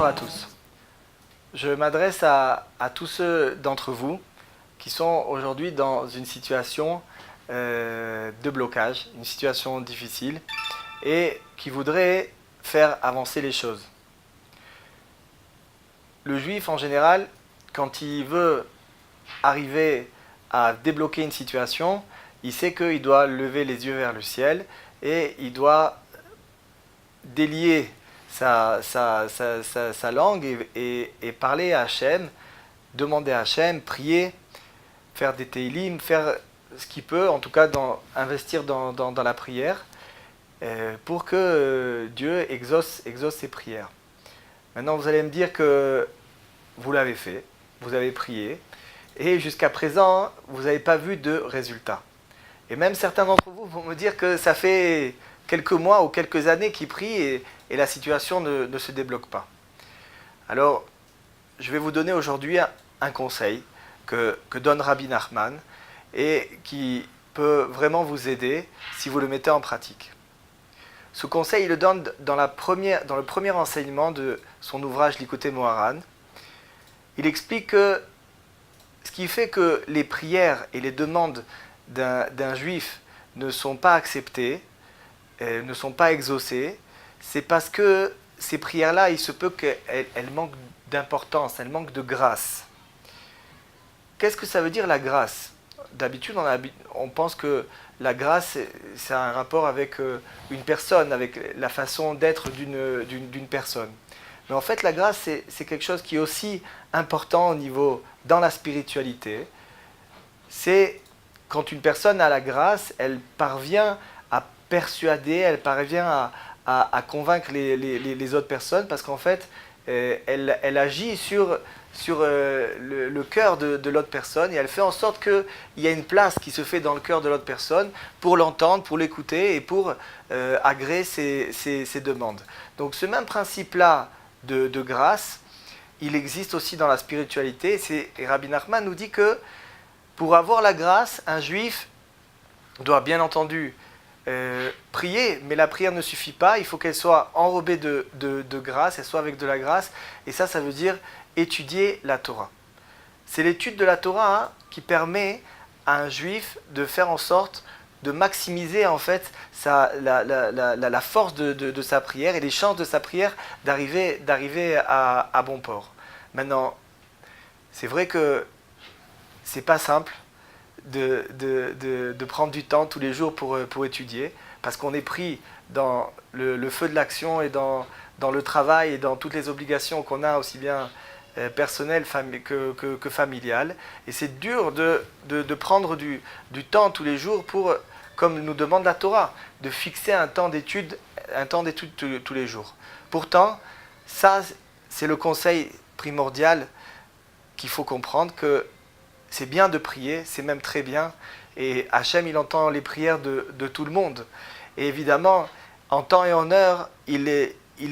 Bonjour à tous. Je m'adresse à tous ceux d'entre vous qui sont aujourd'hui dans une situation de blocage, une situation difficile et qui voudraient faire avancer les choses. Le juif en général, quand il veut arriver à débloquer une situation, il sait qu'il doit lever les yeux vers le ciel et il doit délier sa langue et parler à Hachem, demander à Hachem, prier, faire des teilim, faire ce qu'il peut, en tout cas investir dans la prière, pour que Dieu exauce ses prières. Maintenant, vous allez me dire que vous l'avez fait, vous avez prié, et jusqu'à présent, vous n'avez pas vu de résultat. Et même certains d'entre vous vont me dire que ça fait quelques mois ou quelques années qu'ils prient et la situation ne se débloque pas. Alors, je vais vous donner aujourd'hui un conseil que donne Rabbi Nachman et qui peut vraiment vous aider si vous le mettez en pratique. Ce conseil, il le donne dans le premier enseignement de son ouvrage Likutei Moharan. Il explique que ce qui fait que les prières et les demandes d'un juif ne sont pas acceptées, ne sont pas exaucées, c'est parce que ces prières-là, il se peut qu'elles manquent d'importance, elles manquent de grâce. Qu'est-ce que ça veut dire la grâce ? D'habitude, on pense que la grâce, c'est un rapport avec une personne, avec la façon d'être d'une personne. Mais en fait, la grâce, c'est quelque chose qui est aussi important dans la spiritualité. C'est quand une personne a la grâce, elle parvient à persuader, elle parvient à convaincre les autres personnes, parce qu'en fait, elle agit sur le cœur de l'autre personne, et elle fait en sorte qu'il y a une place qui se fait dans le cœur de l'autre personne pour l'entendre, pour l'écouter et pour agréer ses demandes. Donc ce même principe-là de grâce, il existe aussi dans la spiritualité, et Rabbi Nachman nous dit que pour avoir la grâce, un juif doit bien entendu prier, mais la prière ne suffit pas, il faut qu'elle soit enrobée de grâce, elle soit avec de la grâce, et ça veut dire étudier la Torah. C'est l'étude de la Torah qui permet à un juif de faire en sorte de maximiser en fait la force de sa prière et les chances de sa prière d'arriver à bon port. Maintenant, c'est vrai que c'est pas simple de prendre du temps tous les jours pour étudier, parce qu'on est pris dans le feu de l'action et dans le travail et dans toutes les obligations qu'on a, aussi bien personnelles que familiales. Et c'est dur de prendre du temps tous les jours pour, comme nous demande la Torah, de fixer un temps d'étude tous les jours. Pourtant, ça, c'est le conseil primordial qu'il faut comprendre, que c'est bien de prier, c'est même très bien. Et Hachem, il entend les prières de tout le monde. Et évidemment, en temps et en heure, il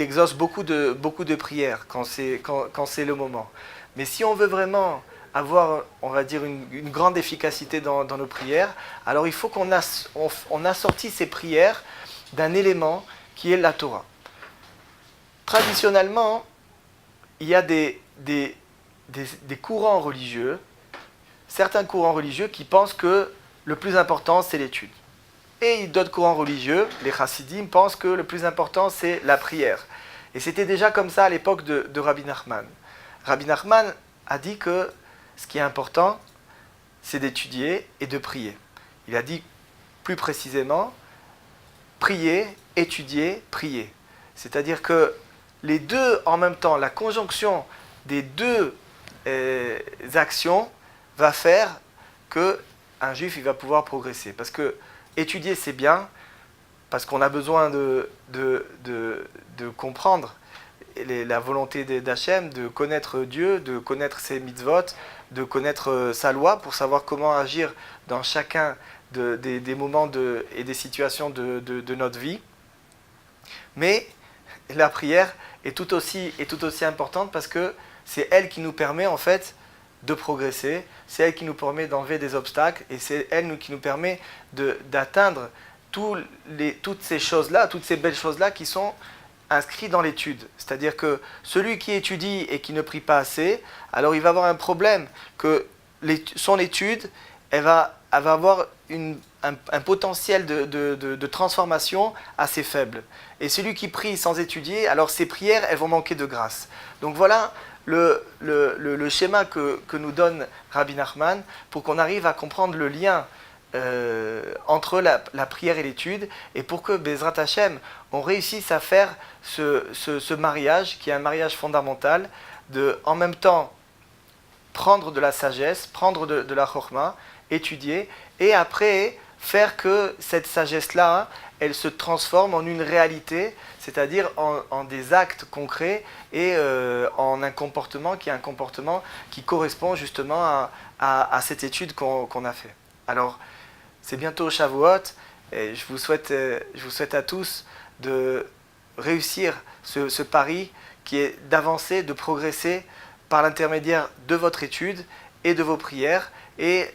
exauce beaucoup de prières quand c'est le moment. Mais si on veut vraiment avoir, on va dire, une grande efficacité dans nos prières, alors il faut qu'on assortit ces prières d'un élément qui est la Torah. Traditionnellement, il y a des courants religieux, certains courants religieux qui pensent que le plus important, c'est l'étude. Et d'autres courants religieux, les chassidim, pensent que le plus important, c'est la prière. Et c'était déjà comme ça à l'époque de Rabbi Nachman. Rabbi Nachman a dit que ce qui est important, c'est d'étudier et de prier. Il a dit plus précisément, prier, étudier, prier. C'est-à-dire que les deux en même temps, la conjonction des deux actions va faire qu'un juif il va pouvoir progresser. Parce que étudier, c'est bien, parce qu'on a besoin de comprendre la volonté d'Hachem, de connaître Dieu, de connaître ses mitzvot, de connaître sa loi pour savoir comment agir dans chacun des moments et des situations de notre vie. Mais la prière est tout aussi importante, parce que c'est elle qui nous permet en fait de progresser, c'est elle qui nous permet d'enlever des obstacles, et c'est elle qui nous permet d'atteindre toutes ces choses-là, toutes ces belles choses-là qui sont inscrit dans l'étude. C'est-à-dire que celui qui étudie et qui ne prie pas assez, alors il va avoir un problème, que son étude, elle va avoir un potentiel de transformation assez faible. Et celui qui prie sans étudier, alors ses prières, elles vont manquer de grâce. Donc voilà le schéma que nous donne Rabbi Nachman pour qu'on arrive à comprendre le lien entre la prière et l'étude, et pour que Bezrat Hashem, on réussisse à faire ce mariage, qui est un mariage fondamental, de en même temps prendre de la sagesse, prendre de la chorma, étudier, et après faire que cette sagesse-là, elle se transforme en une réalité, c'est-à-dire en des actes concrets et en un comportement qui correspond justement à cette étude qu'on a fait. Alors, c'est bientôt Shavuot, et je vous souhaite à tous de réussir ce pari qui est d'avancer, de progresser par l'intermédiaire de votre étude et de vos prières, et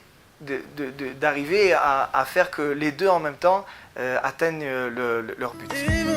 d'arriver à faire que les deux en même temps atteignent leur but.